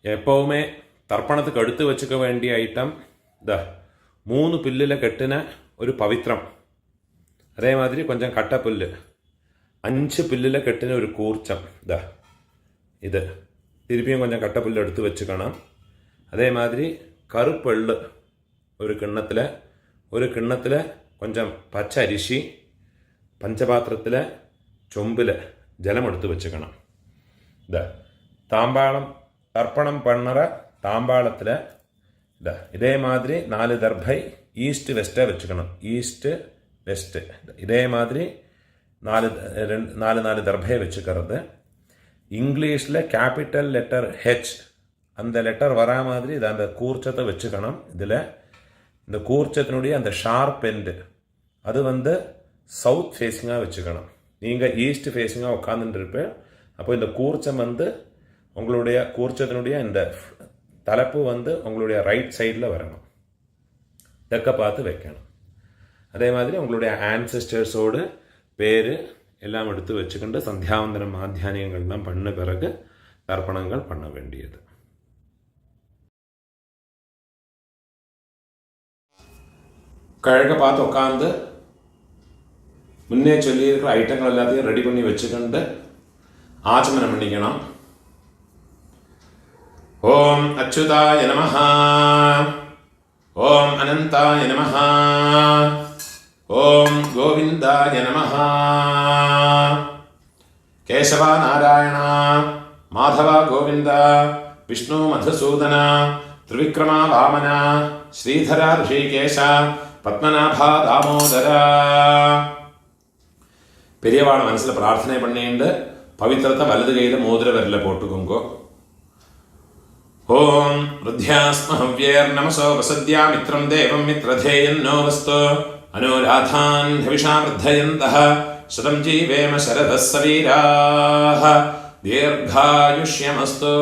எப்போவுமே தர்ப்பணத்துக்கு எடுத்து வச்சுக்க வேண்டிய ஐட்டம் இந்த 3 பில்லில் கெட்டின ஒரு பவித்ரம், அதே மாதிரி கொஞ்சம் கட்டப்புல்லு, 5 பில்லில் கெட்டின ஒரு கூர்ச்சம், இது திருப்பியும் கொஞ்சம் கட்டப்புல்லு எடுத்து வச்சுக்கணும். அதே மாதிரி கருப்பெள்ளு ஒரு கிண்ணத்தில் கொஞ்சம் பச்சை அரிசி, பஞ்சபாத்திரத்தில் சொம்பில் ஜலம் எடுத்து வச்சுக்கணும். தாம்பாளம் தர்ப்பணம் பண்ணுற தாம்பாளத்தில் இதே மாதிரி 4 தர்பை ஈஸ்ட் வெஸ்ட்டை வச்சுக்கணும். ஈஸ்ட்டு வெஸ்ட்டு இதே மாதிரி 4 தர்பையை வச்சுக்கிறது. இங்கிலீஷில் கேபிட்டல் லெட்டர் ஹெச் அந்த லெட்டர் வரா மாதிரி இதை அந்த கூர்ச்சத்தை வச்சுக்கணும். இதில் இந்த கூர்ச்சத்தினுடைய அந்த ஷார்ப் எண்டு அது சவுத் ஃபேஸிங்காக வச்சுக்கணும். நீங்கள் ஈஸ்ட் ஃபேஸிங்காக உட்காந்துட்டுருப்பேன். அப்போ இந்த கூர்ச்சம் உங்களுடைய கூர்ச்சத்தினுடைய இந்த தலைப்பு உங்களுடைய ரைட் சைடில் வரணும். தெற்க பார்த்து வைக்கணும். அதே மாதிரி உங்களுடைய ஆன்செஸ்டர்ஸோடு பேர் எல்லாம் எடுத்து வச்சுக்கிண்டு சந்தியாவந்தனம் மாத்தியானியங்கள்லாம் பண்ண பிறகு தர்ப்பணங்கள் பண்ண வேண்டியது. கிழக்க பார்த்து உட்காந்து முன்னே சொல்லியிருக்கிற ஐட்டங்கள் எல்லாத்தையும் ரெடி பண்ணி வச்சுக்கிண்டு ஆச்சமனம் பண்ணிக்கணும். ஓம் அச்சுதாய நமஹ, ஓம் அனந்தாய நமஹ, ஓம் கோவிந்தாய நமஹ. கேசவா நாராயண மாதவா கோவிந்த, விஷ்ணு மதுசூதன, திரிவிக்ரமா வாமன, ஸ்ரீதரா ரிஷிகேஷ, பத்மநாபா தாமோதர. பெரியவான மனசில் பிரார்த்தனை பண்ணிட்டு பவித்திரத்தை வலது கையில் மோதிர விரலில் போட்டுக்கோங்கோ. ஓம் ருத்யாஸ்மஹவ்யேர் நமசோ வசத்யா மித்ரம் தேவம் மித்ரதேயன்னோ வஸ்து அனுராதான் ஹவிஷா வர்தயந்தः சதம் ஜீவேம சரதः சவீராः தீர்காயுஷ்யமஸ்து.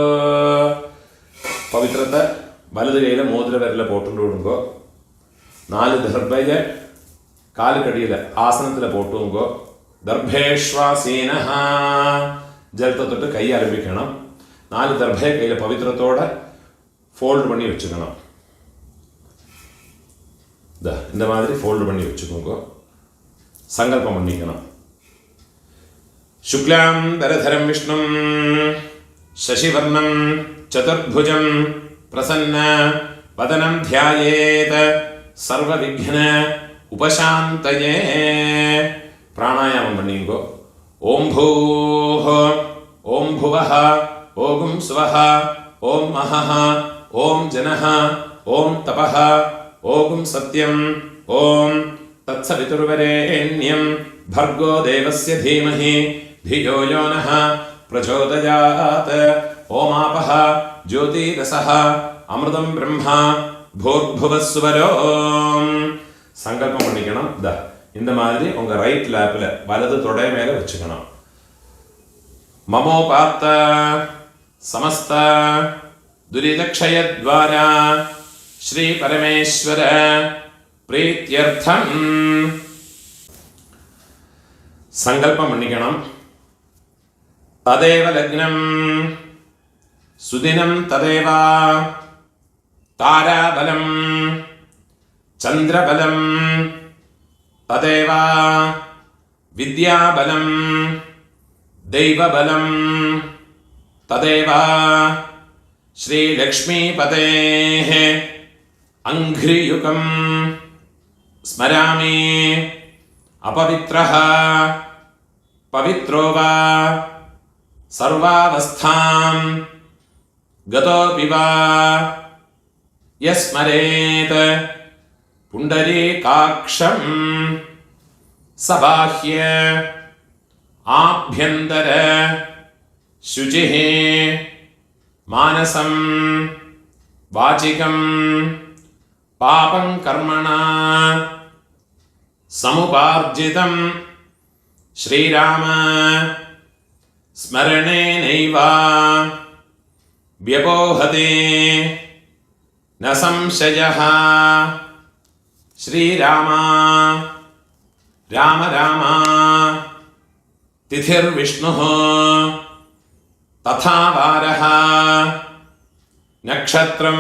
பவித்திரத்தை வலது கையில் மோதிர விரலில் போட்டு விடுங்கோ. 4 தர்பையை காலுக்கடியில் ஆசனத்தில் போட்டுங்கோ. தர்பேஷ்வாசீனஹ ஜலத்தை தொட்டு கை ஆரம்பிக்கணும். 4 தர்பையை கையில் பவித்திரத்தோட ஃபோல்டு பண்ணி வச்சுக்கணும். இந்த மாதிரி ஃபோல்டு பண்ணி வச்சுக்கோங்க. சங்கல்பம் பண்ணிக்கணும். சுக்லாம் தரதரம் விஷ்ணும் சசிவர்ணம் சதுர்புஜம் பிரசன்ன வதனம் தியாயேத் சர்வ விக்ன உபசாந்தயே. பிராணாயாமம் பண்ணிங்கோ. ஓம் பூஹ, ஓம் புவஹ, ஓம் ஸ்வஹ, ஓம் மஹஹ, ஓம் ஜனஹ, ஓம் தபஹ, ஓம் சத்யம், ஓம் தத்சவிதுர்வரேண்யம் भर्गो देवस्य धीमहि धियो यो नः प्रचोदयात्. ओमापः ज्योतिरसः अमृतं ब्रह्मा भूर्भुवस्वरो. சங்கல்பம் பண்ணிக்கணும். இந்த மாதிரி உங்க ரைட் லேப்ல வலது தொடை மேல வச்சுக்கணும். மமோபாத்த சமஸ்த துரிதக்ஷயத்வாரா ஸ்ரீ பரமேஸ்வர பிரீத்யர்த்தம் சங்கல்பம் பண்ணிக்கணும். ததேவ லக்னம் சுதினம் ததேவ தாராபலம் சந்திரபலம் ததேவ வித்யாபலம் தெய்வபலம் ததேவ ஸ்ரீலக்ஷ்மீபதேः அங்க்ரியுகம் ஸ்மராமி. अपवित्रः पवित्रो वा सर्वावस्थां गतोऽपि वा यस्मरेत् पुण्डरीकाक्षं सबाह्य आभ्यन्तर शुचिः मानसं वाचिकं पापं कर्मणा समुपार्जितं श्रीराम स्मरणेनैव व्यपोहते न संशयः. श्रीराम राम राम तिथिर्विष्णुः तथा वारः നക്ഷത്രം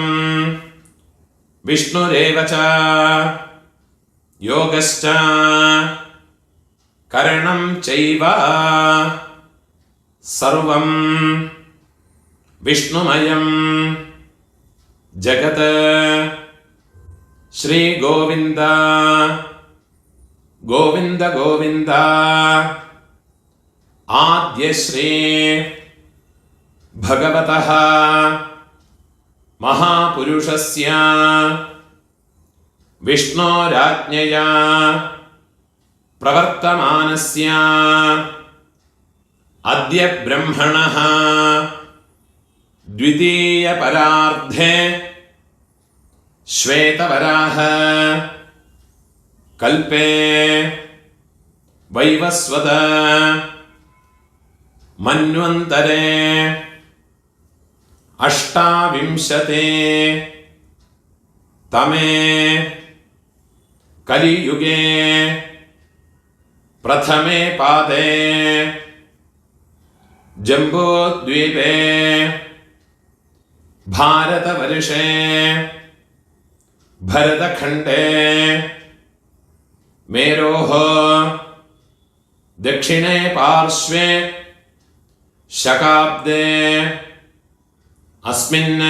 വിഷ്ണുരേവ ച യോഗശ്ച കരണം ചൈവ സർവം വിഷ്ണുമയം ജഗത് ശ്രീ ഗോവിന്ദ ഗോവിന്ദ ഗോവിന്ദ ആദ്യശ്രീ ഭഗവതഃ മഹാപുരുഷസ്യ വിഷ്ണോരാജ്ഞയാ പ്രവർത്തമാനസ്യ അദ്യ ബ്രഹ്മണഃ ദ്വിതീയ പരാർദ്ധേ ശ്വേതവരാഹ കൽപേ വൈവസ്വത മന്വന്തരേ അഷ്ടാവിംശതേ തമേ കലിയുഗേ പ്രഥമേ പാദേ ജംബൂദ്വീപേ ഭാരതവർഷേ ഭരതഖണ്ഡേ മേരോः ദക്ഷിണേ പാർശ്വേ ശകാബ്ദേ അസ്മിन्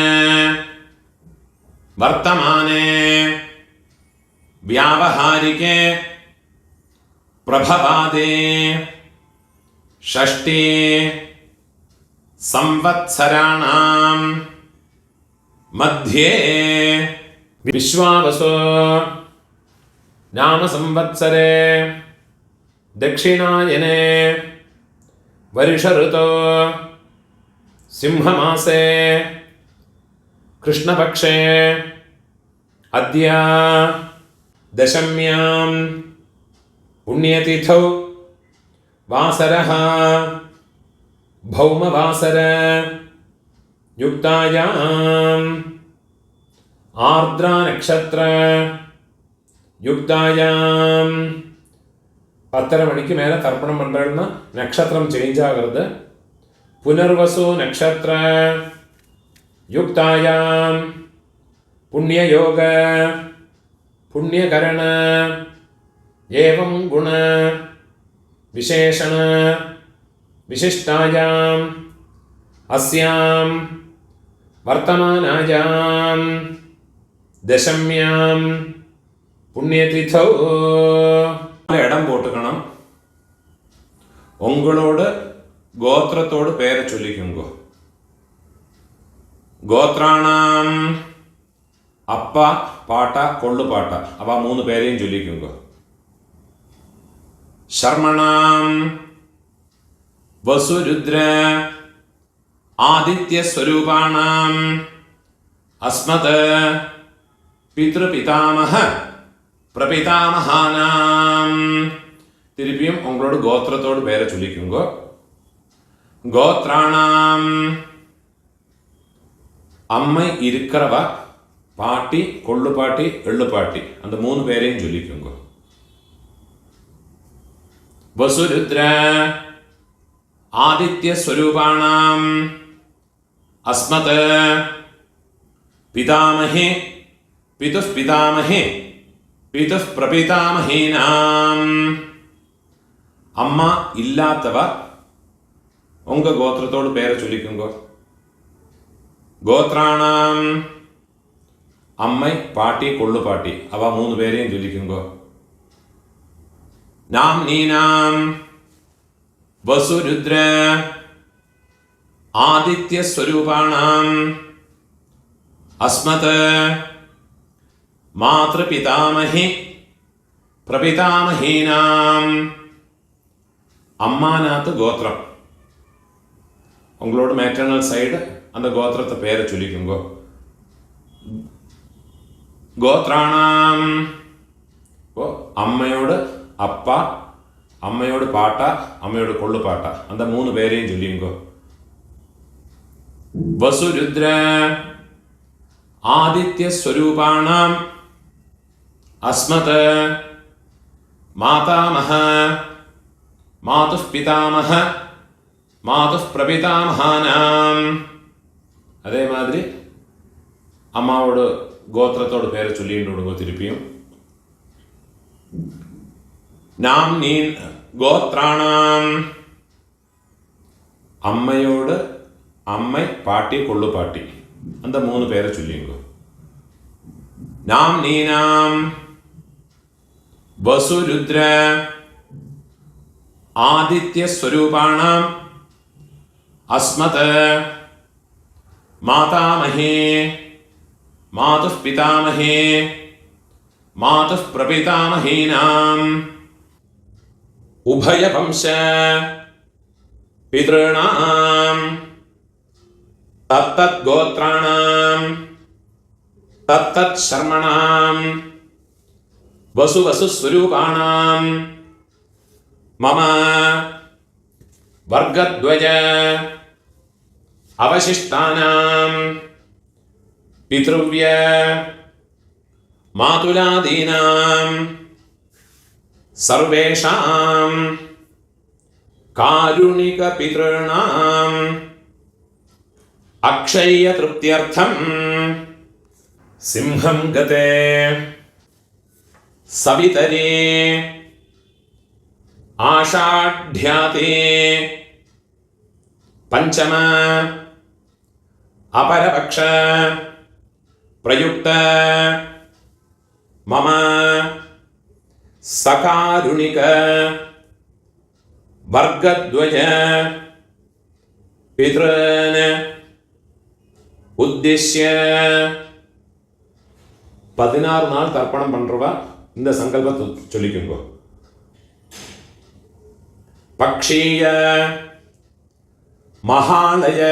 വർത്തമാനേ വ്യാവഹാരികേ പ്രഭവാദേ ഷഷ്ഠി സംവത്സരാണാം മധ്യേ വിശ്വാവസോ നാമ സംവത്സരേ ദക്ഷിണായനേ വർഷഋതോ സിംഹമാസേ കൃഷ്ണപക്ഷേ അദ്യ ദശമ്യാം പുണ്യതിഥൗ വാസരഃ ഭൗമവാസര യുക്തായാം ആർദ്രാനക്ഷത്ര യുക്തായാം 10:30 മണിക്ക് മേലെ തർപ്പണം പന്ത്രണ്ട് നക്ഷത്രം ചേഞ്ച് ആകരുത്. പുനർവസു നക്ഷത്ര യുക്തായാം പുണ്യയോഗ പുണ്യകരണ ഏവം ഗുണ വിശേഷണ വിശിഷ്ടായാം അസ്യാം വർത്തമാനായാം ദശമ്യാം പുണ്യതിഥൗ ഇടം പോട്ടുക്കണം. ഉങ്ങളോട് ഗോത്രത്തോട് പേരെ ചൊല്ലിക്കുങ്കോ. ഗോത്രാണാം അപ്പ പാട്ട കൊള്ളുപാട്ട അവ 3 പേരെയും ചൊല്ലിക്കുങ്കോ. ശർമ്മണാം വസുരുദ്ര ആദിത്യസ്വരൂപാണാം അസ്മത് പിതൃപിതാമഹ പ്രപിതാമഹാനാം. തിരുപ്പിയും ഉങ്ങളോട് ഗോത്രത്തോട് പേരെ ചൊല്ലിക്കുങ്കോ. ഗോത്രാണാം അമ്മ ഇരിക്കറവ പാട്ടി കൊള്ളുപാട്ടി എള്ളുപാട്ടി அந்த 3 പേരെയും ചൊല്ലിക്കുങ്കോ. വസുരുദ്ര ആദിത്യസ്വരൂപാണാം അസ്മത് പിതാമഹേ പിതുഃപിതാമഹേ പിതുഃപ്രപിതാമഹീനാം. അമ്മ ഇല്ലാത്തവ ഉങ്ക ഗോത്രത്തോട് പേരെ ചൊല്ലിക്കുങ്കോ. ഗോത്രാണാം അമ്മ പാട്ടി കൊള്ളുപാട്ടി അവ 3 പേരെയും ചൊല്ലിക്കുങ്കോ. നാം നീനാം വസുരുദ്ര ആദിത്യസ്വരൂപാണാം അസ്മത് മാതൃപിതാമഹി പ്രപിതാമഹീനാം. അമ്മാനാത്ത് ഗോത്രം ഉങ്ങളോട് മാറ്റേണൽ സൈഡ് அந்த ഗോത്രത്തെ പേരെ ചൊല്ലിക്കുങ്കോ. ഗോത്രാണാം അമ്മയോട് അപ്പ അമ്മയോട് പാട്ട അമ്മയോട് കൊള്ളുപാട്ട அந்த 3 പേരെയും ചൊല്ലിക്കുങ്കോ. വസുരുദ്ര ആദിത്യസ്വരൂപാണാം അസ്മത് മാതാമഹ മാതുഃപിതാമഹ മാതുഃപ്രപിതാമഹാനാം. അതേമാതിരി அம்மாவோட கோத்திரத்தோட பேரை சொல்லிட்டு விடுங்க திருப்பியும். நாம் நீ கோத்ராணாம், അമ്മയോട് അമ്മ പാട്ടി കൊള്ളു പാട്ടി, அந்த 3 പേരെ ചൊല്ലിങ്ങോ. നാം നീനാം വസുരുദ്ര ആദിത്യ സ്വരൂപാണാം അസ്മത് മാതാമഹേ മാതുഃ പിതാമഹേ മാതുഃ പ്രപിതാമഹീനാം ഉഭയവംശ പിതॄണാം തത്തത് ഗോത്രാണാം തത്തത് ശർമ്മണാം വസു സ്വരൂപാണാം മമ വർഗദ്വയ അവശിഷ്ടാനാം പിതൃവ്യ മാതുലാദീനാം സർവേഷാം കാരുണിക പിതॄണാം അക്ഷയ തൃപ്ത്യർത്ഥം സിംഹം ഗതേ സവിതരേ ആഷാഢ്യാതേ പഞ്ചമ അപരപക്ഷ പ്രയുക്ത മമ സകാരുണിക വർഗദ്വയ പിതॄൻ ഉദ്ദിശ്യ 16 நாள் தர்ப்பணம் பண்றவா இந்த சங்கல்பத்தை சொல்லிக்குங்க. பக்ஷீய மகாலய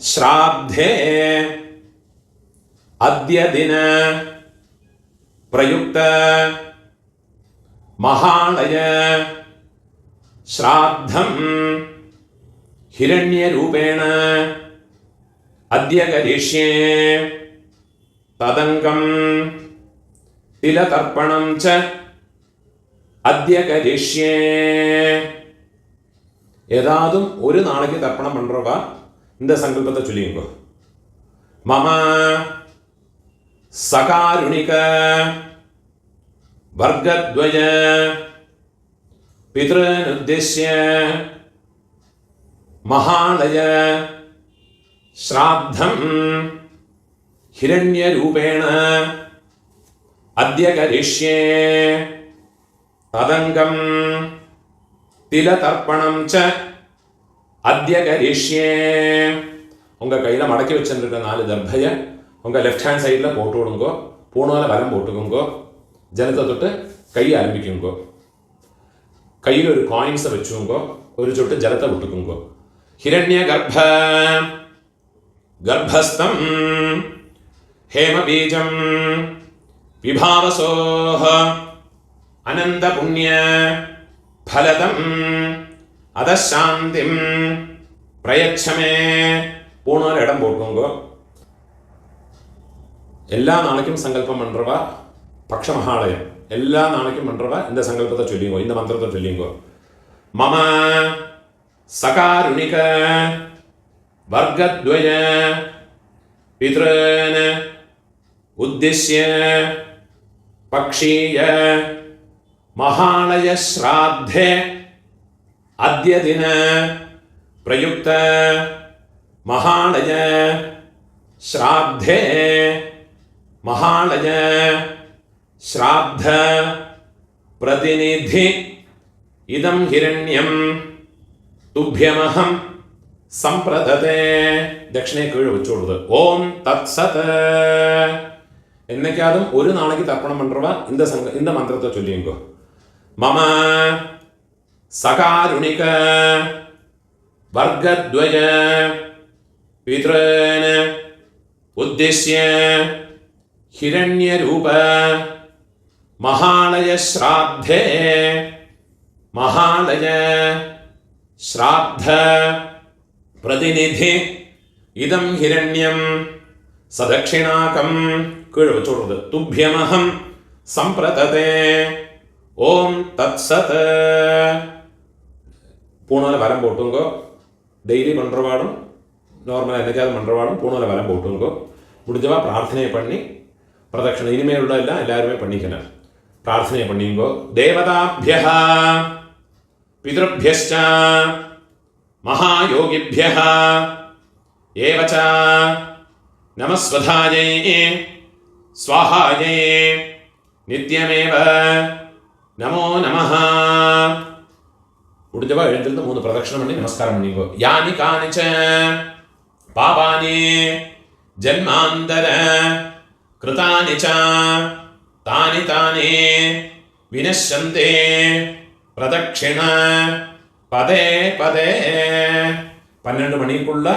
ஸ்ராத்தே அத்ய தின பிரயுக்த மகாலய ஸ்ராத்தம் ஹிரண்யரூபேண அத்ய கரிஷ்யே ததங்கம் திலதர்ப்பணம் ச அத்ய கரிஷ்யே. ஏதாதும் ஒரு நாளைக்கு தர்ப்பணம் பண்றவா இந்த சங்கல்பத்தை சொல்லிங்க. மம சகாருணிக வர்கத்வய பித்ருன் உத்திஷ்ய மகாலய ஸ்ராத்தம் ஹிரண்யரூபேண அத்ய கரிஷ்யே ததங்கம் திலதர்ப்பணம் ச அத்ய கரிஷ்யே. உங்கள் கையில் மடக்கி வச்சுருக்க 4 தர்பையை உங்கள் லெஃப்ட் ஹேண்ட் சைடில் போட்டு விடுங்கோ. பூணால் வலம் போட்டுக்குங்கோ. ஜலத்தை தொட்டு கையை ஆரம்பிக்குங்கோ. கையில் ஒரு காயின்ஸை வச்சுக்கோங்கோ. ஒரு சொட்டு ஜலத்தை விட்டுக்குங்கோ. ஹிரண்ய கர்ப்பஸ்தம் ஹேமபீஜம் விபாவசோஹ அனந்த புண்ணிய ஃபலதம் அதசாந்திம் பிரயச்சமே. பூணால் இடம் போட்டுக்கோங்கோ. எல்லா நாளைக்கும் சங்கல்பம் பண்றவா பக்ஷ மகாலயம் எல்லா நாளைக்கும் பண்றவா இந்த சங்கல்பத்தை சொல்லிங்கோ. இந்த மந்திரத்தை சொல்லிங்கோ. மம சகாருணிக வர்கத்வய பித்ருன் உத்திஷ்ய பக்ஷீய மகாலய ஸ்ராத்தே அத்ய தின பிரயுக்த மகாலய ஸ்ராத்தே மகாலய ஸ்ராத்த பிரதிநிதி இதம் ஹிரண்யம் துப்யமஹம் சம்பிரததே. தட்சிணை கீழே வச்சு விடுது. ஓம் தத் சத். என்னைக்காதும் ஒரு நாளைக்கு தர்ப்பணம் பண்றவா இந்த மந்திரத்தை சொல்லிங்கோ. மம சகாருணிக வர்கத்வய பித்ருன் உத்திஷ்ய ஹிரண்யரூப மகாலய ஸ்ராத்தே மகாலய ஸ்ராத்த பிரதிநிதி இதம் ஹிரண்யம் சதக்ஷிணாகம் கீழே வச்சு விடுறது. துப்யமஹம் சம்பிரததே. ஓம் தத் சத். பூணால் வரம் போட்டுங்கோ. டெய்லி பண்ணுறவாடும் நார்மலாக என்னைக்காவது பண்ணுறவாலும் பூனூலை வலம் போட்டுங்கோ. முடிஞ்சவா பிரார்த்தனையை பண்ணி பிரதட்சணை இனிமேல் உள்ள எல்லாம் எல்லாருமே பண்ணிக்கணும். பிரார்த்தனை பண்ணிங்கோ. தேவதாபியः பிதృभ्यश्च மகாயோகிभ्यः ஏவச்ச நமஸ்வதாயை ஸ்வாஹாயை நித்யமேவ நமோ நமः. முடிஞ்சவா எழுந்திருந்து 3 பிரதட்சணம் பண்ணி நமஸ்காரம் பண்ணிங்கோ. யானி கானிச்ச பாபானி ஜன்மாந்தர கிருதானி ச தானி தானி வினஷ்யந்தே பிரதட்சிண பதே பதே. 12 மணிக்குள்ள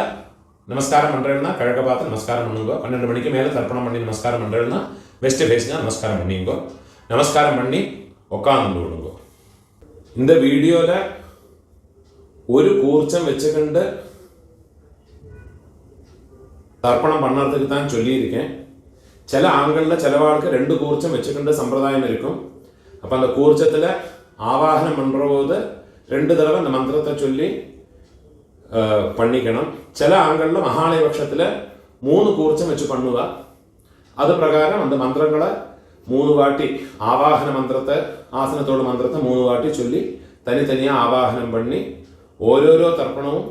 நமஸ்காரம் பண்ணுறேன்னா கிழக்க பார்த்து நமஸ்காரம் பண்ணுங்க. 12 மணிக்கு மேலே தர்ப்பணம் பண்ணி நமஸ்காரம் பண்ணுறேன்னா வெஸ்ட் ஃபேஸ்னா நமஸ்காரம் பண்ணிங்கோ. நமஸ்காரம் பண்ணி உட்காந்து விடுங்க. இந்த வீடியோவில் ஒரு கூர்ச்சம் வச்சுக்கிண்டு தர்ப்பணம் பண்ணுறதுக்கு தான் சொல்லியிருக்கேன். சில ஆண்களில் சிலவாளுக்கு 2 கூர்ச்சம் வச்சுக்கின்ற சம்பிரதாயம் இருக்கும். அப்போ அந்த கூர்ச்சத்தில் ஆவாகனம் பண்ணுற போது 2 தடவை அந்த மந்திரத்தை சொல்லி பண்ணிக்கணும். சில ஆண்களில் மகாலய பட்சத்தில் 3 கூர்ச்சம் வச்சு பண்ணுவா. அது பிரகாரம் அந்த மந்திரங்களை 3 வாட்டி ஆவாகன மந்திரத்தை ஆசனத்தோட மந்திரத்தை 3 வாட்டி சொல்லி தனித்தனியாக ஆவாகனம் பண்ணி ஓரோரோ தர்ப்பணமும்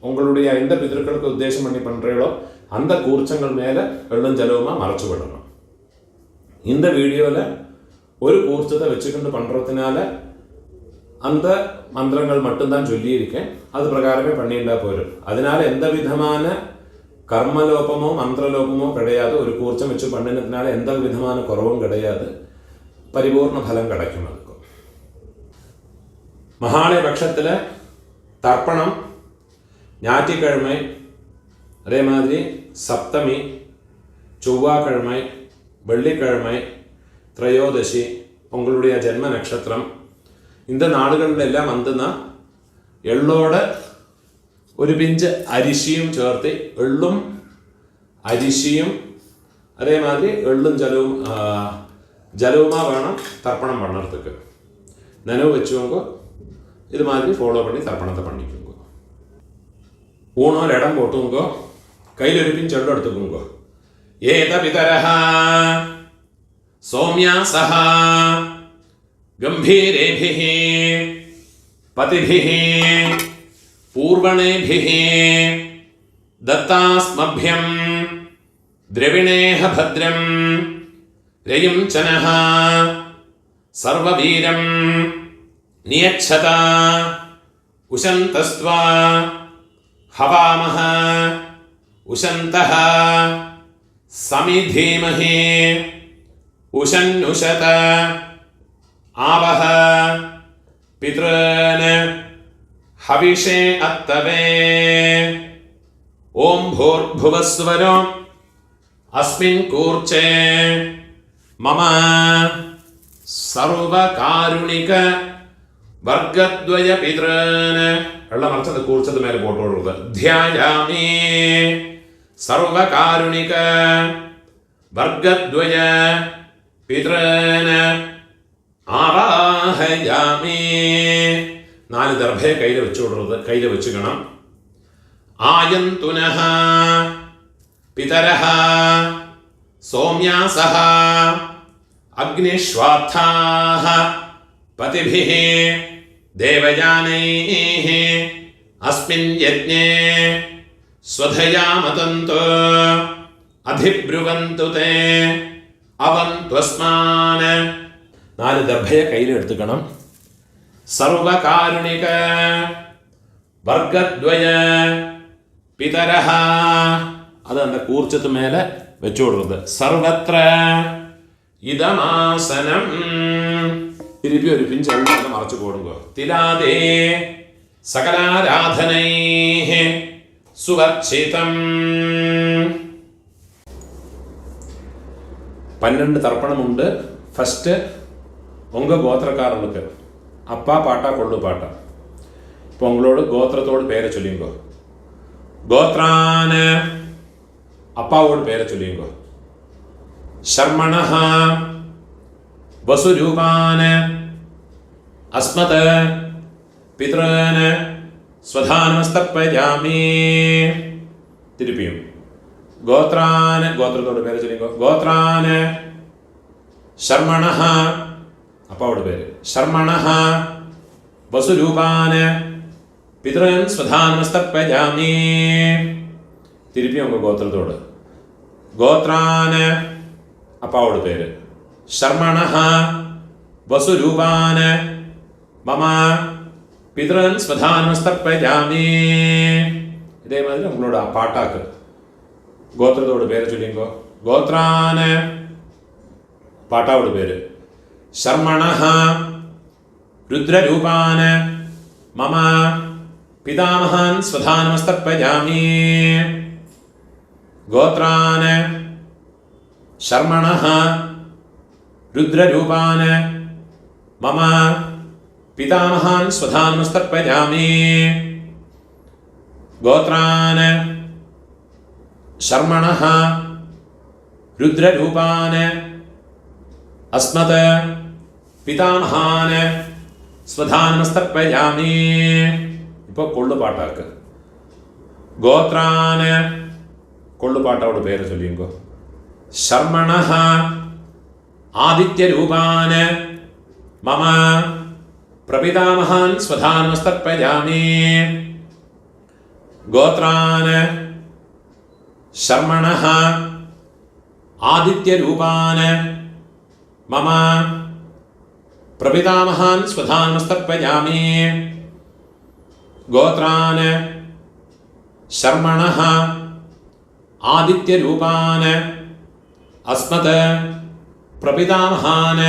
உங்களுடைய எந்த பிதர்களுக்கு உத்தேசம் பண்ணி பண்ணுறீங்களோ அந்த கூர்ச்சங்கள் மேலே வெள்ளம் ஜலவுமாக மறைச்சு விடணும். இந்த வீடியோவில் ஒரு கூர்ச்சத்தை வச்சுக்கிட்டு பண்ணுறதுனால அந்த மந்திரங்கள் மட்டும்தான் சொல்லியிருக்கேன். அது பிரகாரமே பண்ணிட்டா போயிடும். அதனால எந்த விதமான கர்மலோபமோ மந்திரலோபமோ கிடையாது. ஒரு கூர்ச்சம் வச்சு பண்ணினதுனால எந்த விதமான குறவும் கிடையாது. பரிபூர்ண பலம் கிடைக்கும். அதுக்கும் மகாலய பட்சத்தில் தர்ப்பணம் ஞாயிற்றுக்கிழமை, அதே மாதிரி சப்தமி, செவ்வாய்க்கிழமை, வெள்ளிக்கிழமை, திரையோதசி, உங்களுடைய ஜென்ம நட்சத்திரம், இந்த നാളുകളിലെല്ലാം വന്നുന്ന എള്ളോട് ഒരു പിഞ്ച് അരിശിയും ചേർത്ത് എള്ളും അരിശിയും അതേമാതിരി എള്ളും ജലവുമാ വേണം തർപ്പണം പണ്ണறதுக்கு. നനവ് വെച്ചുകൊണ്ടോ ഇത് മാതിരി ഫോളോ பண்ணி തർപ്പണത്തെ பண்ணிக்கோங்க. ഊണോൽ ഇടം പോട്ടുങ്കോ കയ്യിലൊരു പിഞ്ച് എള്ളം എടുത്തുകൊങ്കോ. ഏത പിതരഃ സൗമ്യാസഃ ഗംഭീരേഭിः പതിഭിः പൂർവണേഭിः ദത്താസ്മഭ്യം ദ്രവിണേഹ ഭദ്രം രയും ചനഃ സർവവീരം നിയച്ഛത ഉശന്തസ്ത്വാ ഹവാമഹ ഉശന്തഃ സമിധീമഹി ഉശന്നുശത ആവഹ പിതॄൻ ഹവിഷേ അത്തവേ. ഓം ഭൂർഭുവസ്വരോ അസ്മിൻ കൂർച്ചേ മമ സർവകാരുണിക വർഗദ്വയ പിതॄൻ. വെള്ളം മറിച്ചത് കൂർച്ചത് മേലെ പോട്ടോടുക. ധ്യായാമി സർവകാരുണിക വർഗദ്വയ പിതॄൻ ആവാഹയാമി. 4 ദർഭയെ കയ്യിൽ വെച്ചുകൊടുന്നത് കയ്യിൽ വെച്ചുക്കണം. ആയന്തുനഃ പിതരഃ സൗമ്യാസഃ അഗ്നിശ്വാർത്ഥാഃ പതിഭിः ദേവയാനൈഃ അസ്മിൻ യജ്ഞേ സ്വധയാ മതന്തു അധിബ്രുവന്തു തേ അവന്ത്വസ്മാൻ. 4 ദർഭയെ കയ്യിൽ എടുത്തുക്കണം. സർവകാരുണിക വർഗദ്വയ പിതരഃ അത് அந்த കൂർച്ചത്ത് മേലെ വെച്ചു കൊടുക്കുന്നത്. സർവത്ര ഇദമാസനം. തിരുപ്പി ഒരു പിഞ്ച് എള്ളം മറച്ചു കൊടുക്കുക. തിലാദേ സകലാരാധനൈഃ സുവർച്ചിതം. 12 തർപ്പണമുണ്ട്. ഫസ്റ്റ് உங்க கோத்திரக்காரர்களுக்கு அப்பா பாட்டா கொள்ளு பாட்டா. இப்போ உங்களோட கோத்திரத்தோடு பேரை சொல்லிங்கோ. கோத்ரான அப்பாவோட பேரை சொல்லிங்கோ. சர்மணஹ வசுரூபான அஸ்மத பித்ரான ஸ்வதானமஸ்தர்ப்பயாமி. திருப்பியும் கோத்ரான கோத்திரத்தோட பேரை சொல்லிங்கோ. கோத்ரான ஷர்மணஹ அப்பாவோட பேர். ஷர்மணஹ வசுரூபான பித்ரன் ஸ்வதானமஸ்தர்ப்பயாமி. திருப்பியும் உங்கள் கோத்திரத்தோடு. கோத்ரான அப்பாவோட பேர். ஷர்மணஹ வசுரூபான மம பித்ரன் ஸ்வதானமஸ்தர்ப்பயாமி. இதே மாதிரி உங்களோட பாட்டாக்கு கோத்திரத்தோட பேரை சொல்லிங்கோ. கோத்ரான பாட்டாவோட பேர். ஷர்மணஹ ருத்ரரூபான மம பிதாமஹான் ஸ்வதானமஸ்தர்ப்பயாமி. கோத்ரான ஷர்மணஹ ருத்ரரூபான மம பிதாமஹான் ஸ்வதானமஸ்தர்ப்பயாமி. கோத்ரான ஷர்மணஹ ருத்ரரூபான அஸ்மத் பிதாமஹான ஸ்வதானமஸ்தர்ப்பயாமி. இப்போ கொள்ளு பாட்டாக்கு. கோத்ரான கொள்ளு பாட்டாவோட பேரை சொல்லிங்கோ. ஷர்மணஹ ஆதித்யரூபான மம பிரபிதாமஹான் ஸ்வதானமஸ்தர்ப்பயாமி. கோத்ரான ஷர்மணஹ ஆதித்யரூபான மம பிரபிதாமஹான் ஸ்வதானமஸ்தர்ப்பயாமி. கோத்ரான ஷர்மணஹ ஆதித்யரூபான அஸ்மத் பிரபிதாமஹான்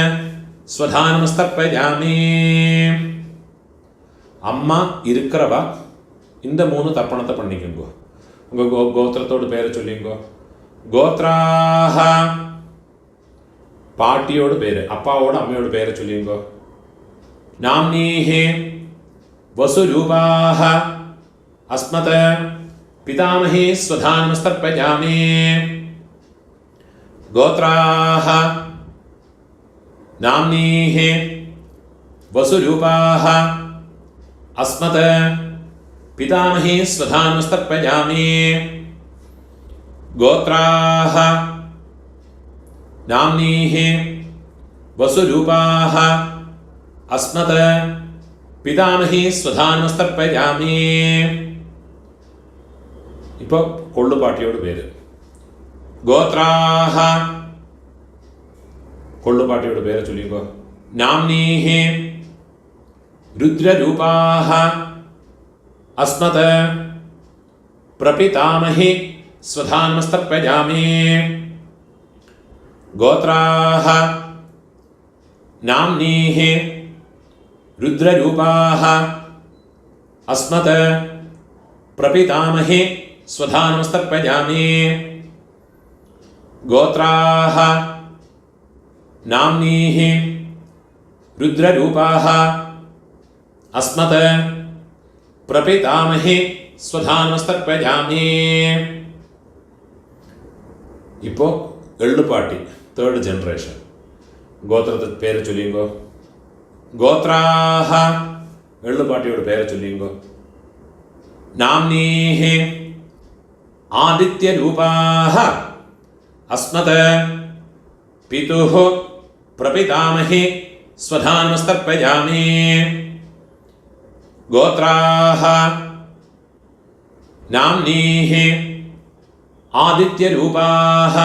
ஸ்வதானமஸ்தர்ப்பயாமி. அம்மா இருக்கிறவா இந்த 3 தர்ப்பணத்தை பண்ணிக்கோங்க. உங்கள் கோத்திரத்தோட பேரை சொல்லிங்கோ. கோத்ராஹ பாட்டியோட பேர். அப்பாவோட அம்மையோட பேரை சொல்லிங்கோ. நாம்னீஹி வசுரூபாஹ அஸ்மத் பிதாமஹி ஸ்வதானமஸ்தர்ப்பயாமி. கோத்ராஹ நாம்னீஹி வசுரூபாஹ அஸ்மத் பிதாமஹி ஸ்வதானமஸ்தர்ப்பயாமி. கோத்ராஹ நாம்னீஹி வசுரூபாஹ அஸ்மத் பிதாமஹி ஸ்வதானமஸ்தர்ப்பயாமி. இப்போ கொள்ளு பாட்டியோட பேர். கோத்ராஹ கொள்ளு பாட்டியோட பேரை சொல்லிக்கோ. நாம்னீஹி ருத்ரரூபாஹ அஸ்மத் பிரபிதாமஹி ஸ்வதானமஸ்தர்ப்பயாமி. கோத்ராஹ நாம்னீஹி ருத்ரரூபாஹ அஸ்மத் பிரபிதாமஹி ஸ்வதானமஸ்தர்ப்பயாமி. கோத்ராஹ நாம்னீஹி ருத்ரரூபாஹ அஸ்மத் பிரபிதாமஹி ஸ்வதானமஸ்தர்ப்பயாமி. இப்போ எள்ளுப்பாட்டி 3rd ஜெனரேஷன். கோத்திரத்து பேரை சொல்லிங்கோ. கோத்ராஹ எள்ளுப்பாட்டியோட பேரை சொல்லிங்கோ. நாம்னீஹி ஆதித்யரூபாஹ அஸ்மத் பிதுஹ பிரபிதாமஹி ஸ்வதானமஸ்தர்ப்பயாமி. கோத்ராஹ நாம்னீஹி ஆதித்யரூபாஹ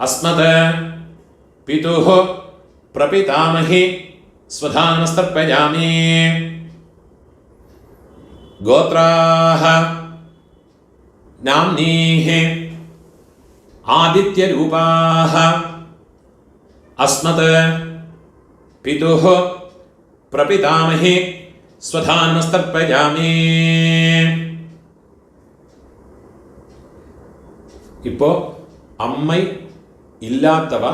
அஸ்மத் பிதுஹ பிரபிதாமஹி ஸ்வதானமஸ்தர்ப்பயாமி. கோத்ராஹ நாம்னீஹி ஆதித்யரூபாஹ அஸ்மத் பிதுஹ பிரபிதாமஹி ஸ்வதானமஸ்தர்ப்பயாமி. இப்போ அம்மை இல்லாதவா,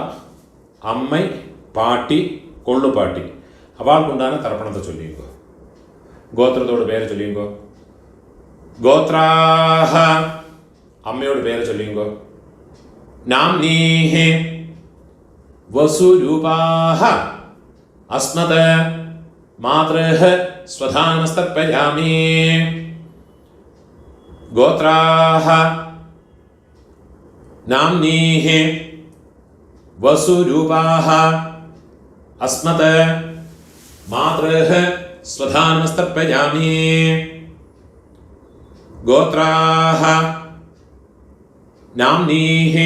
அம்மை பாட்டி கொள்ளு பாட்டி அவளுக்கு உண்டான தர்ப்பணத்தை சொல்லிங்கோ. கோத்திரத்தோட பேரை சொல்லிங்கோ. கோத்ராஹ அம்மையோட பேரை சொல்லிங்கோ. நாம்னீஹி வசுரூபாஹ அஸ்மத் மாத்ருஹ ஸ்வதானமஸ்தர்ப்பயாமி. ഗോത്രാഹ നാംനീഃ വസുരൂപാഃ അസ്മത് മാതൃഃ സ്വധാനമസ്തർപ്പയാമി. ഗോത്രാഹ നാംനീഃ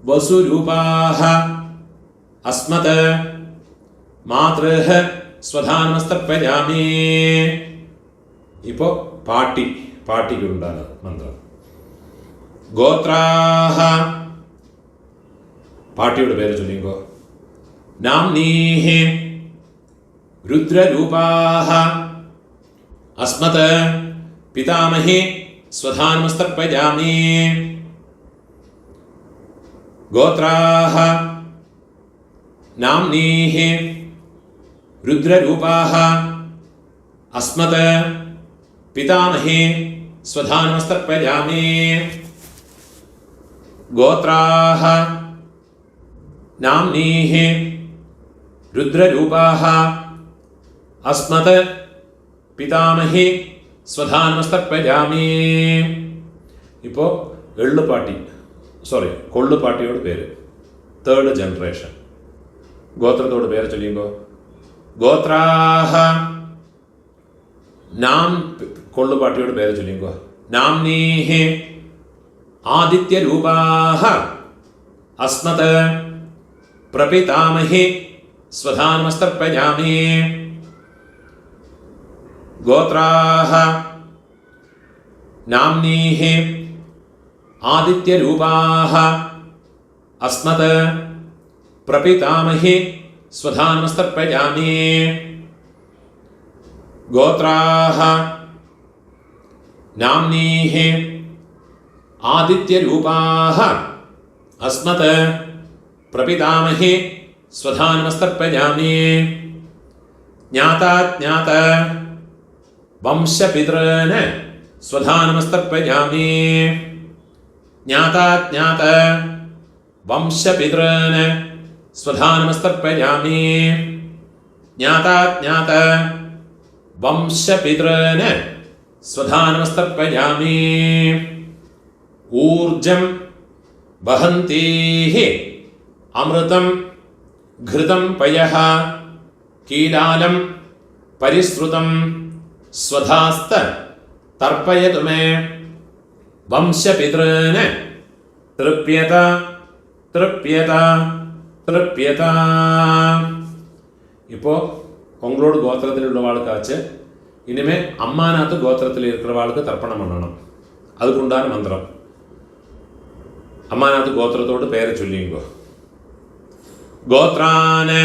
വസുരൂപാഃ അസ്മത് മാതൃഃ സ്വധാനമസ്തർപ്പയാമി. ഇപ്പോൾ പാട്ടിക്കുണ്ടാണ് മന്ത്രം. ഗോത്രാഹ പാട്ടിയുടെ പേര് ചൊല്ലിക്കോ. നാംനീഃ രുദ്രരൂപാഃ അസ്മത് പിതാമഹി സ്വധാനമസ്തർപ്പയാമി. ഗോത്രാഹ നാംനീഃ രുദ്രരൂപാഃ അസ്മത് പിതാമഹി സ്വധാനമസ്തർപ്പയാമി. ഗോത്രാഹ നാംനീഃ രുദ്രരൂപാഃ അസ്മത് പിതാമഹി സ്വധാനമസ്തർപ്പയാമി. ഇപ്പോൾ കൊള്ളുപാട്ടിയോട് പേര്, തേർഡ് ജനറേഷൻ. ഗോത്രത്തോട് പേര് ചൊല്ലിയുമ്പോൾ ഗോത്രാഹ കൊള്ളുപാട്ടിയോട് പേര് ചൊല്ലിയുമ്പോൾ നാംനീഃ ആദിത്യരൂപാഃ അസ്മത് പ്രപിതാമഹി സ്വധാനമസ്തർപ്പയാമി. ഗോത്രാഹ നാംനീഃ ആദിത്യരൂപാഃ അസ്മത് പ്രപിതാമഹി സ്വധാനമസ്തർപ്പയാമി. ഗോത്രാഹ നാംനീഃ ആദിത്യരൂപാഃ അസ്മത് പ്രപിതാമഹി സ്വധാനമസ്തർപ്പയാമി. ജ്ഞാതാജ്ഞാത വംശപിതॄൻ സ്വധാനമസ്തർപ്പയാമി. ജ്ഞാതാജ്ഞാത വംശപിതॄൻ സ്വധാനമസ്തർപ്പയാമി. ജ്ഞാതാജ്ഞാത വംശപിതॄൻ സ്വധാനമസ്തർപ്പയാമി. ഊർജം വഹന്തീഃ അമൃതം ഘൃതം പയഃ കീലാലം പരിശ്രുതം സ്വധാസ്ത തർപ്പയതു മേ. വംശപിതॄൻ തൃപ്യത തൃപ്യത തൃപ്യത. ഇപ്പോൾ உங்களோட கோத்திரத்தில் உள்ளவாளுக்காச்சு இனிமே அம்மாநாத்து கோத்திரத்தில் இருக்கிறவாளுக்கு தர்ப்பணம் பண்ணணும். அதுக்குண்டான மந்திரம். അമ്മാനാത്ത് ഗോത്രത്തോട് പേര് ചൊല്ലിയുമ്പോ ഗോത്രാന്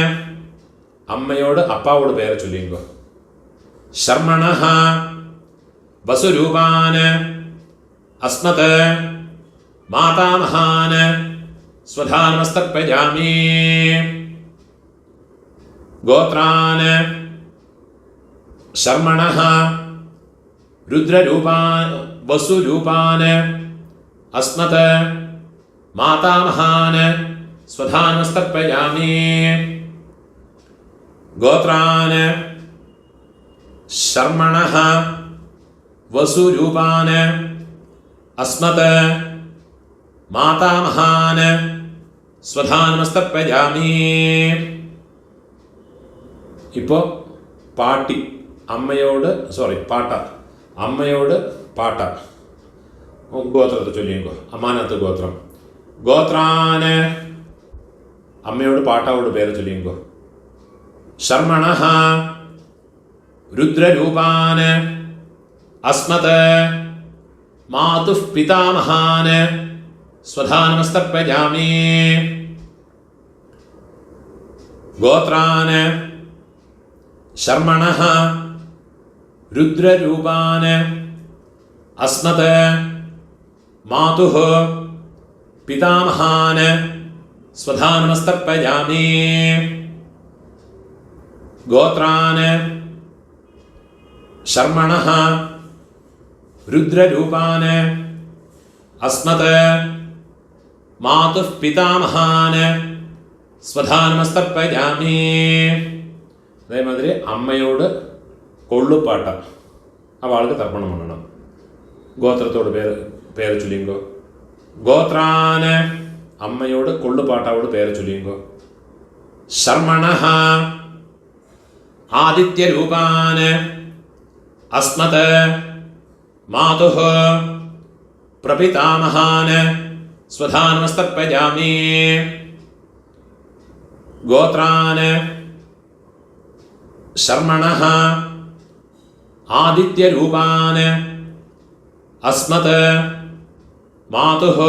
അമ്മയോട് അപ്പാവോട് പേര് ചൊല്ലിയുമ്പോ ശർമ്മണഃ വസുരൂപാന് അസ്മത് മാതാമഹാന് സ്വധാനമസ്തർപ്പയാമി. ഗോത്രാന് ശർമ്മണഃ രുദ്രരൂപാന് വസുരൂപാന് അസ്മത് മാതാമഹാന് സ്വധാനമസ്തർപ്പയാമി. ഗോത്രാന് ശർമ്മണഃ വസുരൂപാന് അസ്മത് മാതാമഹാന് സ്വധാനമസ്തർപ്പയാമി. ഇപ്പോൾ അമ്മയോട് പാട്ട ഗോത്രത്തെ ചൊല്ലിയുമ്പോൾ അമ്മാനത്ത് ഗോത്രം. ഗോത്രാന് അമ്മയോട് പാട്ടാവോട് പേര് ചൊല്ലിയുമ്പോൾ ശർമ്മണഃ രുദ്രരൂപാന് അസ്മത് മാതുഃ പിതാമഹാന് സ്വധാനമസ്തർപ്പയാമി. ഗോത്രാന് ശർമ്മണഃ രുദ്രരൂപാന് അസ്മത് മാതുഃ പിതാമഹാന് സ്വധാനമസ്തർപ്പയാമി. ഗോത്രാന് ശർമ്മണഃ രുദ്രരൂപാന് അസ്മത് മാതുഃ പിതാമഹാന് സ്വധാനമസ്തർപ്പയാമി. അതേമാതിരി അമ്മയോട് കൊള്ളുപ്പാട്ട അവൾക്ക് തർപ്പണം பண்ணണം. ഗോത്രത്തോട് പേര് ചൊല്ലിങ്കോ. ഗോത്രാന് അമ്മയോട് കൊള്ളുപാട്ടാവോട് പേര് ചൊല്ലിങ്കോ. ശർമ്മണഃ ആദിത്യരൂപാന് അസ്മത് മാതുഃ പ്രപിതാമഹാന് സ്വധാനമസ്തർപ്പയാമി. ഗോത്രാന് ശർമ്മണഃ ആദിത്യരൂപാന് അസ്മത് മാതുഃ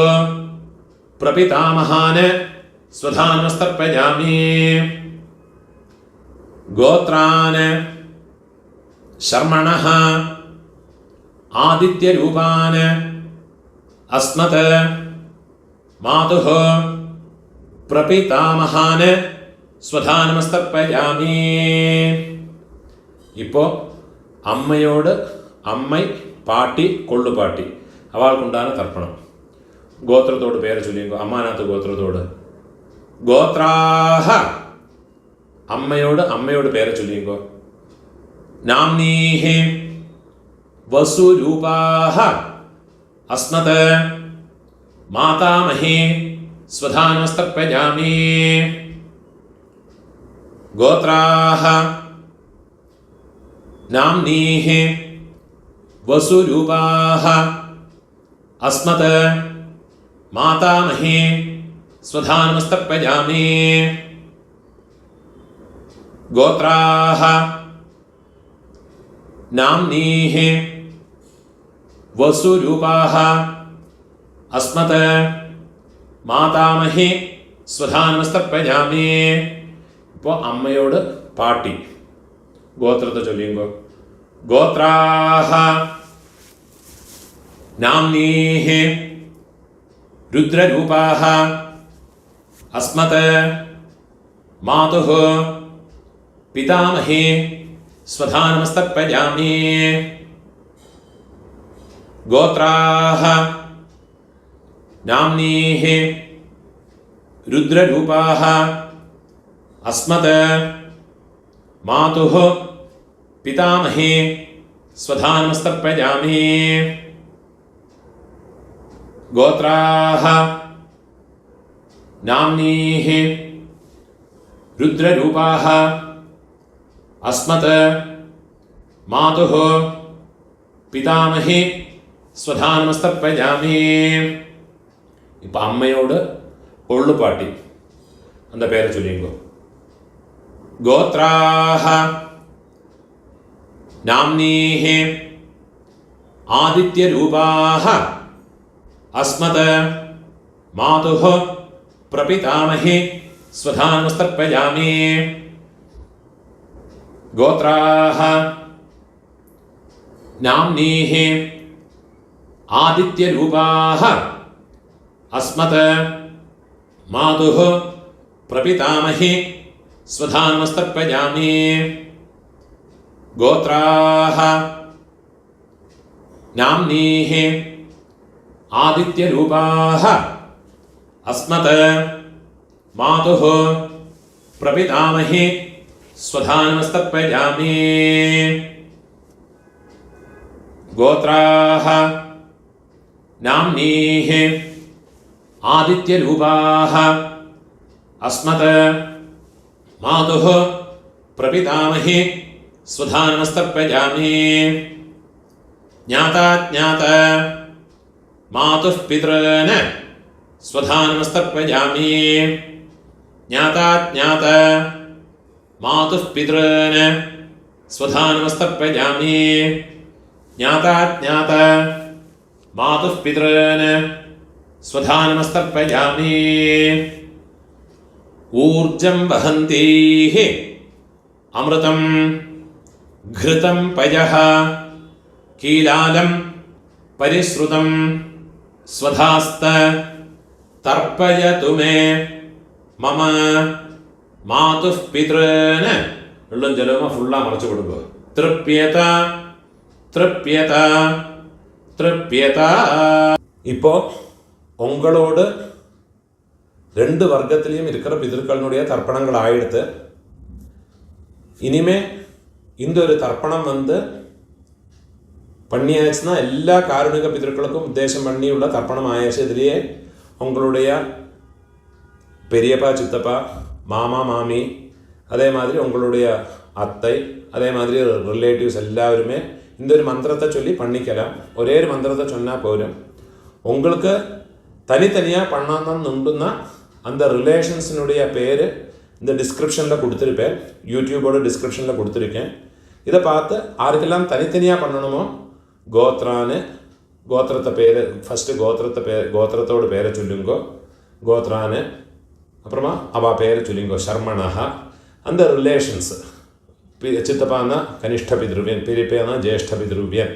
പ്രപിതാമഹാന് സ്വധാനമസ്തർപ്പയാമി. ഗോത്രാന് ശർമ്മണഃ ആദിത്യരൂപാന് അസ്മത് മാതുഃ പ്രപിതാമഹാന് സ്വധാനമസ്തർപ്പയാമി. ഇപ്പോൾ അമ്മയോട് അമ്മൈ പാട്ടി കൊള്ളുപാട്ടി അവൾക്കുണ്ടാകുന്ന തർപ്പണം. ഗോത്രത്തോട് പേര് ചൊല്ലിങ്കോ. അമ്മാനാത്ത് ഗോത്രത്തോട് ഗോത്രാഹ അമ്മയോട് പേര് ചൊല്ലിങ്കോ. നാംനീഹി വസുരൂപാഹ അസ്മത് മാതാമഹി സ്വധാനമസ്തർപ്പയാമി. ഗോത്രാഹ നാംനീഹി വസുരൂപാഹ അസ്മത് മാതാമഹി സ്വധാനമസ്തർപ്പയാമി. ഗോത്രാഹ നാംനീഹി വസുരൂപാഹ അസ്മത് മാതാമഹി സ്വധാനമസ്തർപ്പയാമി. ഇപ്പോൾ അമ്മയോട് പാട്ടി ഗോത്രത്തെ ചൊല്ലിയുമ്പോൾ ഗോത്രാഹ നാംനീഹി രുദ്രരൂപാഹ അസ്മത് മാതുഃ പിതാമഹി സ്വധാനമസ്തർപ്പയാമി. ഗോത്രാഹ നാംനീഹി രുദ്രരൂപാഹ അസ്മത് മാതുഃ പിതാമഹി സ്വധാനമസ്തർപ്പയാമി. ഗോത്രാഹ നാംനീഹി രുദ്രരൂപാഹ അസ്മത് മാതുഃ പിതാമഹി സ്വധാനമസ്തർപ്പയാമി. ഇപ്പം അമ്മയോട് കൊള്ളുപാട്ടി அந்த പേര് ചൊല്ലിങ്കോ. ഗോത്രാഹ നാംനീഹി ആദിത്യരൂപാഹ അസ്മത് മാതുഃ പ്രപിതാമഹി സ്വധാനമസ്തർപ്പയാമി. ഗോത്രാഹ നാംനീഹി ആദിത്യരൂപാഹ അസ്മത് മാതുഃ പ്രപിതാമഹി സ്വധാനമസ്തർപ്പയാമി. ഗോത്രാഹ നാംനീഹി ആദിത്യരൂപാഹ അസ്മത് മാതുഃ പ്രപിതാമഹി സ്വധാനമസ്തർപ്പയാമി. ഗോത്രാഹ നാംനീഹി ആദിത്യരൂപാഹ അസ്മത് മാതുഃ പ്രപിതാമഹി സ്വധാനമസ്തർപ്പയാമി. ജ്ഞാതാജ്ഞാത മാതുഃ പിതॄന് സ്വധാനമസ്തർപ്പയാമി. ജ്ഞാതാജ്ഞാത മാതുഃ പിതॄന് സ്വധാനമസ്തർപ്പയാമി. ജ്ഞാതാജ്ഞാത മാതുഃ പിതॄന് സ്വധാനമസ്തർപ്പയാമി. ഊർജം വഹന്തീഃ അമൃതം ഘൃതം പയഃ കീലാലം പരിശ്രുതം സ്വധാസ്ത തർപ്പയതു മേ മമ മാതുഃ പിതॄന് വെള്ളം ജലവുമ ഫുള്ളാ മറച്ചു കൊടുക്കുക. തൃപ്യത തൃപ്യത തൃപ്യത. ഇപ്പോൾ ഉങ്ങളോട് ரெண்டு வர்க்கத்திலையும் இருக்கிற பிதர்களுடைய தர்ப்பணங்கள் ஆயிடுத்து. இனிமே இந்த ஒரு தர்ப்பணம் பண்ணியாச்சுன்னா எல்லா காருணிக பிதர்களுக்கும் உத்தேசம் பண்ணி உள்ள தர்ப்பணம் ஆயாச்சு. இதுலேயே உங்களுடைய பெரியப்பா, சித்தப்பா, மாமா, மாமி, அதே மாதிரி உங்களுடைய அத்தை, அதே மாதிரி ரிலேட்டிவ்ஸ் எல்லாருமே இந்த ஒரு மந்திரத்தை சொல்லி பண்ணிக்கலாம். ஒரே ஒரு மந்திரத்தை சொன்னால் போரும். உங்களுக்கு தனித்தனியாக பண்ணணும்னா அந்த ரிலேஷன்ஸினுடைய பேர் இந்த டிஸ்கிரிப்ஷனில் கொடுத்துருப்பேன், யூடியூபோட டிஸ்கிரிப்ஷனில் கொடுத்துருக்கேன். இதை பார்த்து யாருக்கெல்லாம் தனித்தனியாக பண்ணணுமோ கோத்ரான்னு கோத்திரத்தை பேர் ஃபஸ்ட்டு கோத்திரத்தோட பேரை சொல்லுங்கோ, கோத்ரான்னு. அப்புறமா அவள் பேரை சொல்லுங்கோ, சர்மணா. அந்த ரிலேஷன்ஸ் சித்தப்பான்னா கனிஷ்ட பித்ருவியன், பெரியப்பேனா ஜேஷ்ட பித்ருவியன்,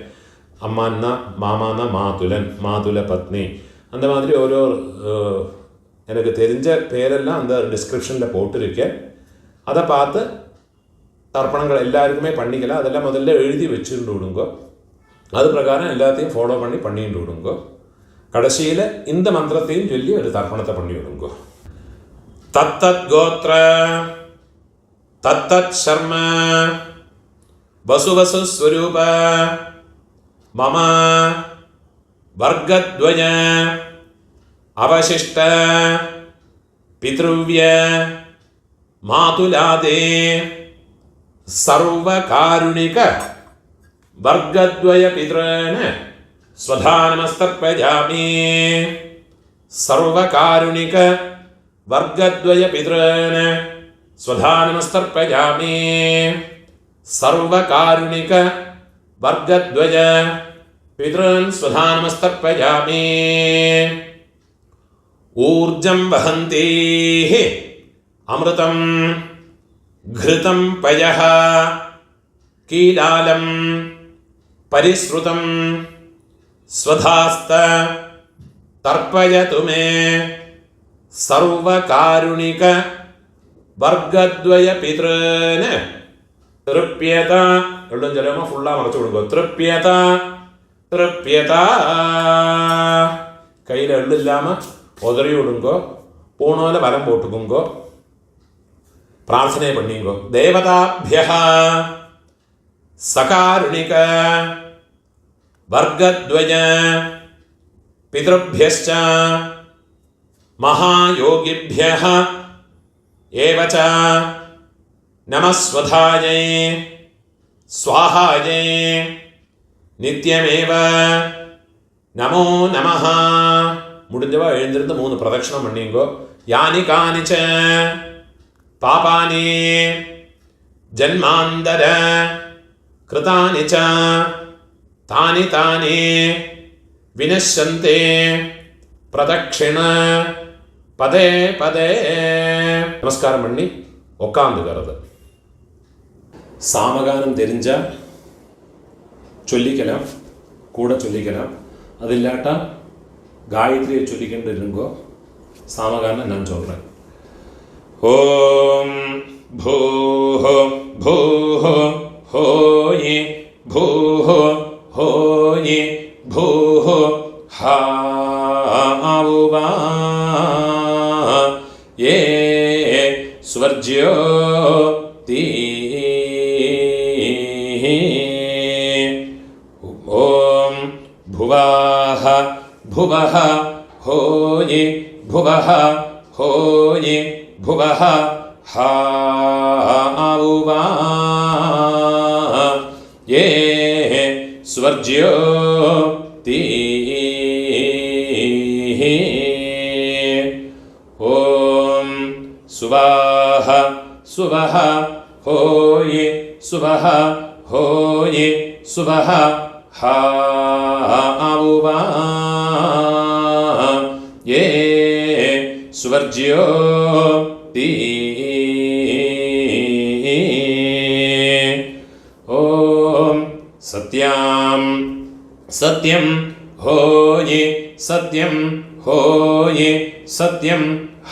அம்மான்னா மாமானா மாதுலன், மாதுல பத்னி. அந்த மாதிரி ஓரோ எனக்கு தெரிஞ்ச பேரெல்லாம் அந்த டிஸ்கிரிப்ஷனில் போட்டிருக்கேன். அதை பார்த்து தர்ப்பணங்கள் எல்லாருக்குமே பண்ணிக்கலாம். அதெல்லாம் முதல்ல எழுதி வச்சுட்டு விடுங்கோ. அது பிரகாரம் எல்லாத்தையும் ஃபாலோ பண்ணிட்டு விடுங்கோ. கடைசியில் இந்த மந்திரத்தையும் சொல்லி ஒரு தர்ப்பணத்தை பண்ணி விடுங்கோ. தத்தத் கோத்ர தத்தத் சர்ம வசுவசு ஸ்வரூப மம வர்க்கத்வய அவசிஷ்ட பித்ருவ்ய மாதுலாதே சர்வகாருணிக வர்க்கத்வய பித்ரேன ஸ்வதானமஸ்தர்ப்பயாமி. சர்வகாருணிக வர்க்கத்வய பித்ரேன ஸ்வதானமஸ்தர்ப்பயாமி. சர்வகாருணிக வர்க்கத்வய பித்ரேன் ஸ்வதானமஸ்தர்ப்பயாமி. ஊர்ஜம் வஹந்தேஹ அமிர்தம் घृतं पयः कीलालं परिश्रुतं स्वधास्त तर्पयतु मे सर्वकारुणिक वर्गद्वय पितॄन् तृप्यत. എള്ളും ജലമോ ഫുള്ളാ മറച്ചു കൊടുക്കുക. തൃപ്യത തൃപ്യത. കയ്യിൽ എള്ളില്ലാമ ഉതറി വിടുങ്കോ, പൂണോല വരം പോട്ടുക്കുങ്കോ, பிரார்த்தனை பண்ணிங்கோ. தேவதாபியः சகாருணிக வர்க்கத்வய பித்ருभ्यश्च மகாயோகிभ्यः ஏவ ச நமஸ்வதாயை ஸ்வாஹாயை நித்யமேவ நமோ நமஹ. முடிஞ்சவா எழுந்திருந்து 3 பிரதட்சணம் பண்ணிங்கோ. யானி கானிச்ச பாபானி ஜன்மாந்தர கிருதானி ச தானி தானி வினஷ்யந்தே பிரதட்சிண பதே பதே. நமஸ்காரம் பண்ணி உட்காந்துக்கிறது. சாமகானம் தெரிஞ்சால் சொல்லிக்கலாம், கூட சொல்லிக்கலாம். அது இல்லாட்டா காயத்ரியை சொல்லிக்கிட்டு இருங்கோ. சாமகானம் நான் சொல்கிறேன். ஓம் பூஹ பூஹ ஹோயி பூஹ ஹோயி பூஹ ஹாவுவா ஏ ஸ்வர்ஜ்யோ தீ. ஓம் புவாஹ புவஹ ஹோயி புவஹ ஹோயி भुवः हाउवा ये स्वर्ज्यो ती. ओम सुवाह सुवः होये सुवः होये सुवः हाउवा ये स्वर्ज्यो ती. ओम सत्यां सत्यं होये सत्यं होये सत्यं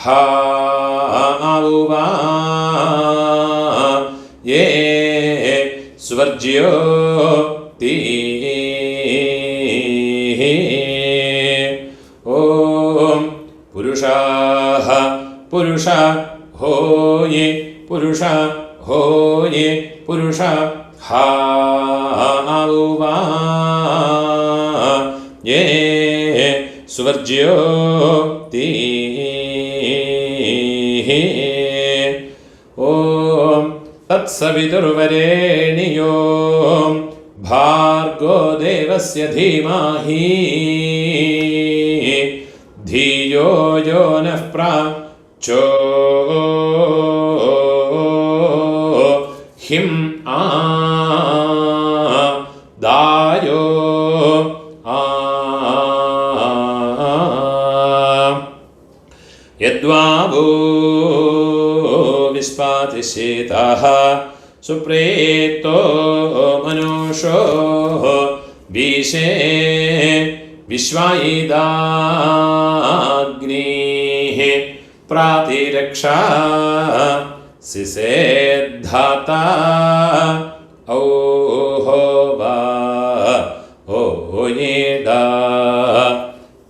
हाउवा ये स्वर्ज्यो ती. ओम पुरुषाः पुरुष होये पुरुष होये पुरुष हावा ये सुवर्ज्योति ॐ तत्सवितुर्वरेण्यो भार्गो देवस्य धीमहि धियो यो नः प्रचोदितं दायो यद्वावो विस्पातिशेतः सुप्रेतो मनुषो विशे विश्वायिदाग्निः प्रातिरक्षा सिसेद्धाता औहोवा ओयेदा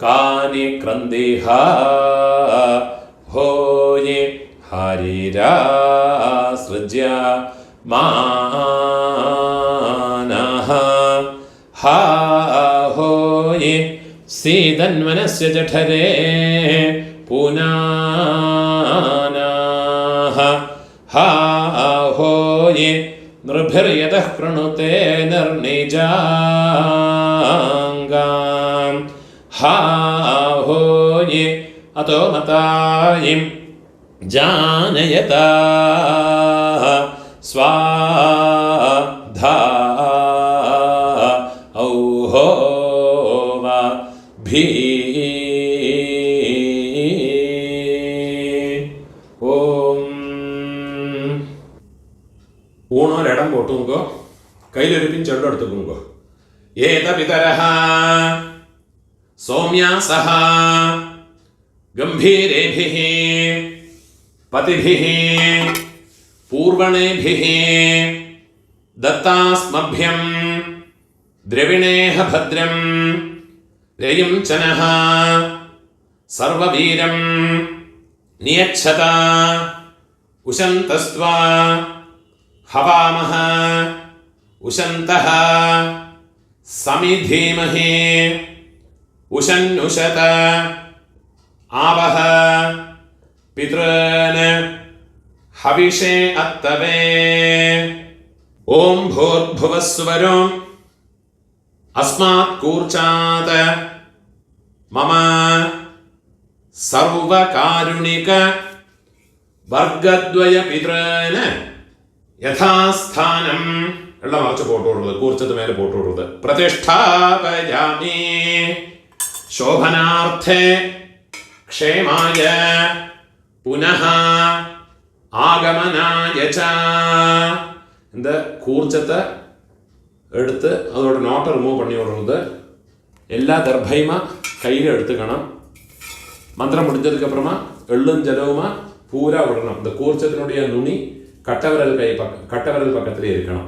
कानि क्रन्दिहा होये हरिरा सृज्य मानः हा होये सीदन्वनस्य जठरे पुनानाः हा होये नृभिर्यतः कृणुते निर्निजाङ्गाम् हा होये अतो मतायिं जानयता स्वाधा औहोवा भी ഊണോരിടം പൊട്ടുങ്കോ കയ്യിലൊരു പിഞ്ചെള്ളം എടുത്തുക്കുങ്കോ ഏത പിതരഃ സൗമ്യാസഃ ഗംഭീരേഭിഃ പതിഭിഃ പൂർവണേഭിഃ ദത്താസ്മഭ്യം ദ്രവിണേഹ ഭദ്രം രയും ചനഃ സർവവീരം നിയച്ഛത ഉശന്തസ്ത്വാ हवामः उशन्तः समिधीमहे उशन्नुशत आवह पितॄन् हविषे अत्तवे ॐ भूर्भुवः सुवरो अस्मात् कूर्चात् मम सर्वकारुणिक वर्गद्वय पितॄन् യഥാസ്ഥാനം ഉള്ള മറച്ച് പോട്ടുകൊടുത്തത് കൂർച്ചത്ത് മേലെ പോട്ടുകൊടുത്തത് പ്രതിഷ്ഠാപയാമി ശോഭനാർത്ഥേ ക്ഷേമായ പുനഃ ആഗമനായ ച இந்த കൂർച്ചത്തെ എടുത്ത് அதோட നോട്ട് റിമൂവ് பண்ணி விடுறது எல்லா தர்பையுமா கையில் எடுத்துக்கணும் மந்திரம் முடிஞ்சதுக்கு அப்புறமா எள்ளும் ஜலவுமா பூரா விடணும் இந்த கூர்ச்சத்தினுடைய நுனி കട്ടവരൽ പക്കത്തിലേ ഇരിക്കണം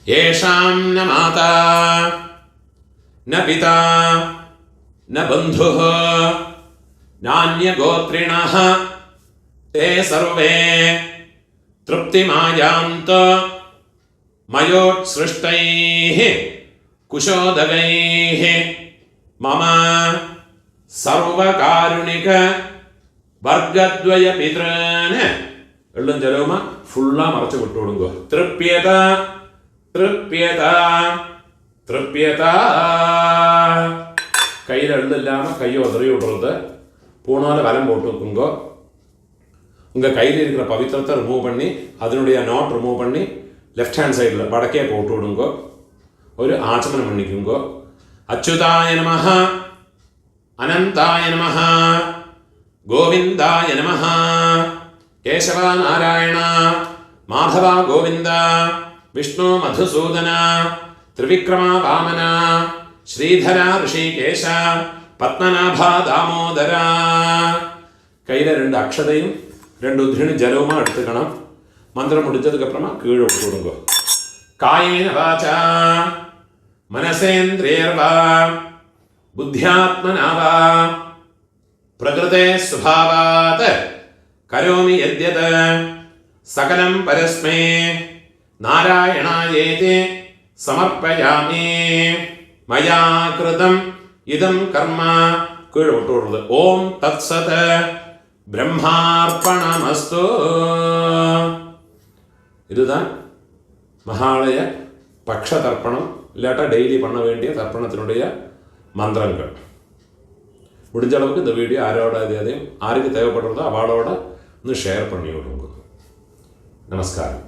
യേഷാം ന മാതാ ന പിതാ ന ബന്ധുഃ നാന്യഗോത്രിണഃ തേ സർവേ തൃപ്തിമായാന്ത മയോത്സൃഷ്ടൈഃ കുശോദകൈഃ മമ സർവകാരുണിക വർഗദ്വയ പിതॄന് എള്ളും ജലവുമാ ഫുള്ളാ മറച്ചു വിട്ടുകൊടുക്കുക തൃപ്യത തൃപ്യത തൃപ്യത கையில் எள்ளில்லாமல் கையை உதறி விடுறது பூணால் வலம் போட்டு வைக்குங்கோ உங்கள் கையில் இருக்கிற பவித்திரத்தை ரிமூவ் பண்ணி அதனுடைய நாட் ரிமூவ் பண்ணி லெஃப்ட் ஹேண்ட் சைடில் வடக்கே போட்டு விடுங்கோ ஒரு ஆச்சமனம் பண்ணிக்குங்கோ அச்சுதாய நமஹ அனந்தாய நமஹ கோவிந்தாய நமஹ കേശവ നാരായണ മാധവ ഗോവിന്ദ വിഷ്ണു മധുസൂദന ത്രിവിക്രമ വാമന ശ്രീധര ഋഷികേശ പത്മനാഭ ദാമോദര കയ്യിലെ 2 അക്ഷതയും 2 ഉദ്ധിണി ജലവുമാ എടുത്തുക്കണം മന്ത്രം മുടിച്ചതുക്കപ്പുറമാ കീഴ് വിട്ടു കൊടുക്കുക കായേന വാച മനസേന്ദ്രിയർവാ ബുദ്ധ്യാത്മനാവാ പ്രകൃതേ സ്വഭാവാത് കരോമി യദ്യത് സകലം പരസ്മൈ நாராயணாயேதி சமர்ப்பயாமி மயா கிருதம் இதம் கர்மா கீழே விட்டு விடுறது. ஓம் தத் சத பிரம்மார்ப்பணமஸ்து. இதுதான் மகாலய பக்ஷ தர்ப்பணம், இல்லாட்டா டெய்லி பண்ண வேண்டிய தர்ப்பணத்தினுடைய மந்திரங்கள். முடிஞ்ச அளவுக்கு இந்த வீடியோ யாரோட யாருக்கு தேவைப்படுறதோ அவளோட ஷேர் பண்ணி விடுங்க. நமஸ்காரம்.